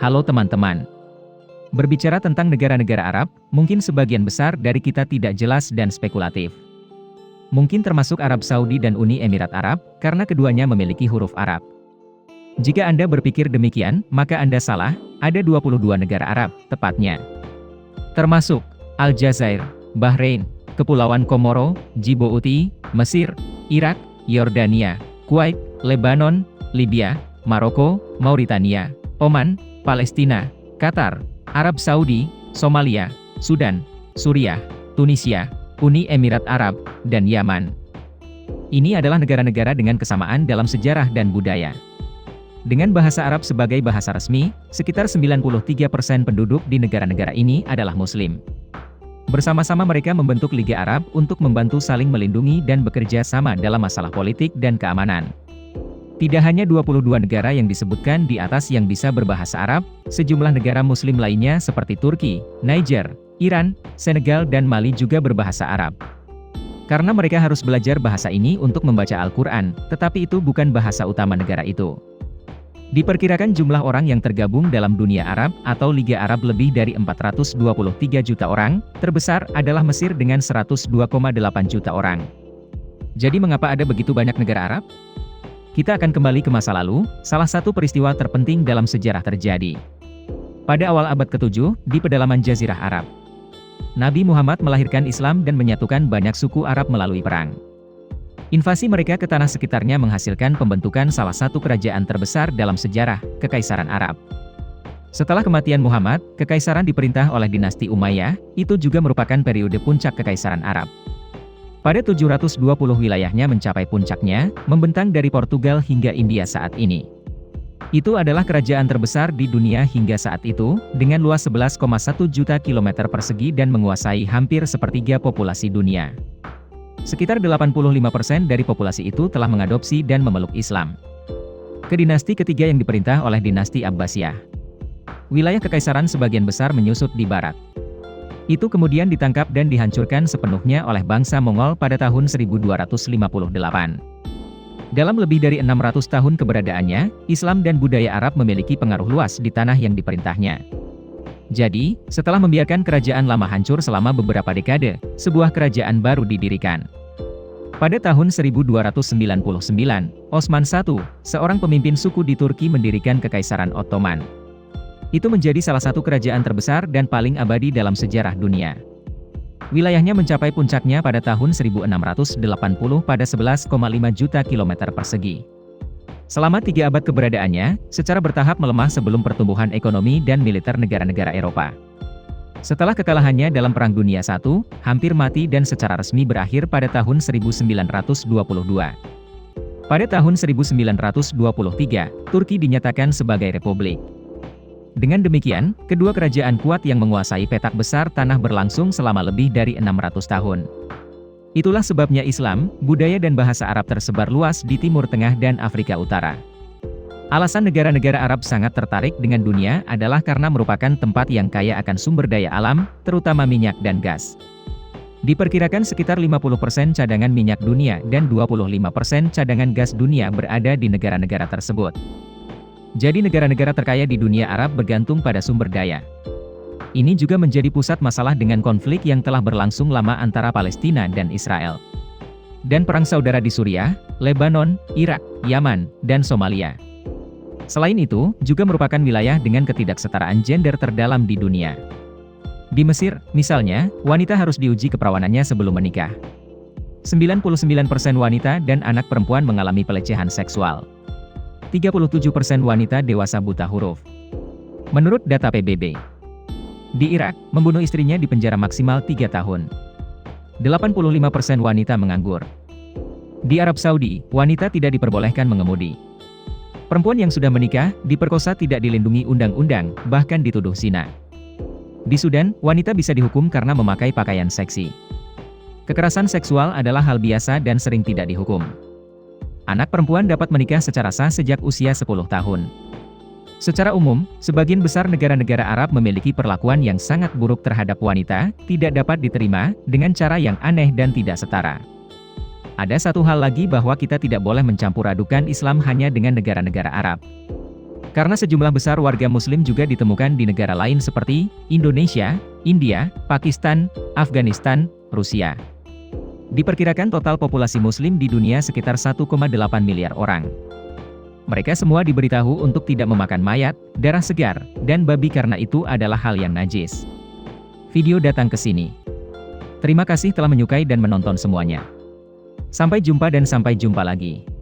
Halo teman-teman. Berbicara tentang negara-negara Arab, mungkin sebagian besar dari kita tidak jelas dan spekulatif. Mungkin termasuk Arab Saudi dan Uni Emirat Arab, karena keduanya memiliki huruf Arab. Jika Anda berpikir demikian, maka Anda salah, ada 22 negara Arab, tepatnya. Termasuk Aljazair, Bahrain, Kepulauan Komoro, Djibouti, Mesir, Irak, Yordania, Kuwait, Lebanon, Libya, Maroko, Mauritania, Oman, Palestina, Qatar, Arab Saudi, Somalia, Sudan, Suriah, Tunisia, Uni Emirat Arab, dan Yaman. Ini adalah negara-negara dengan kesamaan dalam sejarah dan budaya. Dengan bahasa Arab sebagai bahasa resmi, sekitar 93% penduduk di negara-negara ini adalah Muslim. Bersama-sama mereka membentuk Liga Arab untuk membantu saling melindungi dan bekerja sama dalam masalah politik dan keamanan. Tidak hanya 22 negara yang disebutkan di atas yang bisa berbahasa Arab, sejumlah negara Muslim lainnya seperti Turki, Niger, Iran, Senegal dan Mali juga berbahasa Arab. Karena mereka harus belajar bahasa ini untuk membaca Al-Quran, tetapi itu bukan bahasa utama negara itu. Diperkirakan jumlah orang yang tergabung dalam dunia Arab atau Liga Arab lebih dari 423 juta orang, terbesar adalah Mesir dengan 102,8 juta orang. Jadi mengapa ada begitu banyak negara Arab? Kita akan kembali ke masa lalu, salah satu peristiwa terpenting dalam sejarah terjadi. Pada awal abad ke-7, di pedalaman Jazirah Arab, Nabi Muhammad melahirkan Islam dan menyatukan banyak suku Arab melalui perang. Invasi mereka ke tanah sekitarnya menghasilkan pembentukan salah satu kerajaan terbesar dalam sejarah, Kekaisaran Arab. Setelah kematian Muhammad, kekaisaran diperintah oleh dinasti Umayyah, itu juga merupakan periode puncak Kekaisaran Arab. Pada 720 wilayahnya mencapai puncaknya, membentang dari Portugal hingga India saat ini. Itu adalah kerajaan terbesar di dunia hingga saat itu, dengan luas 11,1 juta kilometer persegi dan menguasai hampir sepertiga populasi dunia. Sekitar 85% dari populasi itu telah mengadopsi dan memeluk Islam. Ke dinasti ketiga yang diperintah oleh dinasti Abbasiyah. Wilayah kekaisaran sebagian besar menyusut di barat. Itu kemudian ditangkap dan dihancurkan sepenuhnya oleh bangsa Mongol pada tahun 1258. Dalam lebih dari 600 tahun keberadaannya, Islam dan budaya Arab memiliki pengaruh luas di tanah yang diperintahnya. Jadi, setelah membiarkan kerajaan lama hancur selama beberapa dekade, sebuah kerajaan baru didirikan. Pada tahun 1299, Osman I, seorang pemimpin suku di Turki mendirikan Kekaisaran Ottoman. Itu menjadi salah satu kerajaan terbesar dan paling abadi dalam sejarah dunia. Wilayahnya mencapai puncaknya pada tahun 1680 pada 11,5 juta kilometer persegi. Selama 3 abad keberadaannya, secara bertahap melemah sebelum pertumbuhan ekonomi dan militer negara-negara Eropa. Setelah kekalahannya dalam Perang Dunia I, hampir mati dan secara resmi berakhir pada tahun 1922. Pada tahun 1923, Turki dinyatakan sebagai republik. Dengan demikian, kedua kerajaan kuat yang menguasai petak besar tanah berlangsung selama lebih dari 600 tahun. Itulah sebabnya Islam, budaya dan bahasa Arab tersebar luas di Timur Tengah dan Afrika Utara. Alasan negara-negara Arab sangat tertarik dengan dunia adalah karena merupakan tempat yang kaya akan sumber daya alam, terutama minyak dan gas. Diperkirakan sekitar 50% cadangan minyak dunia dan 25% cadangan gas dunia berada di negara-negara tersebut. Jadi negara-negara terkaya di dunia Arab bergantung pada sumber daya. Ini juga menjadi pusat masalah dengan konflik yang telah berlangsung lama antara Palestina dan Israel. Dan perang saudara di Suriah, Lebanon, Irak, Yaman, dan Somalia. Selain itu, juga merupakan wilayah dengan ketidaksetaraan gender terdalam di dunia. Di Mesir, misalnya, wanita harus diuji keperawanannya sebelum menikah. 99% wanita dan anak perempuan mengalami pelecehan seksual. 37% wanita dewasa buta huruf. Menurut data PBB. Di Irak, membunuh istrinya dipenjara maksimal 3 tahun. 85% wanita menganggur. Di Arab Saudi, wanita tidak diperbolehkan mengemudi. Perempuan yang sudah menikah, diperkosa tidak dilindungi undang-undang, bahkan dituduh zina. Di Sudan, wanita bisa dihukum karena memakai pakaian seksi. Kekerasan seksual adalah hal biasa dan sering tidak dihukum. Anak perempuan dapat menikah secara sah sejak usia 10 tahun. Secara umum, sebagian besar negara-negara Arab memiliki perlakuan yang sangat buruk terhadap wanita, tidak dapat diterima, dengan cara yang aneh dan tidak setara. Ada satu hal lagi bahwa kita tidak boleh mencampur adukan Islam hanya dengan negara-negara Arab. Karena sejumlah besar warga muslim juga ditemukan di negara lain seperti Indonesia, India, Pakistan, Afghanistan, Rusia. Diperkirakan total populasi muslim di dunia sekitar 1,8 miliar orang. Mereka semua diberitahu untuk tidak memakan mayat, darah segar, dan babi karena itu adalah hal yang najis. Video datang ke sini. Terima kasih telah menyukai dan menonton semuanya. Sampai jumpa dan sampai jumpa lagi.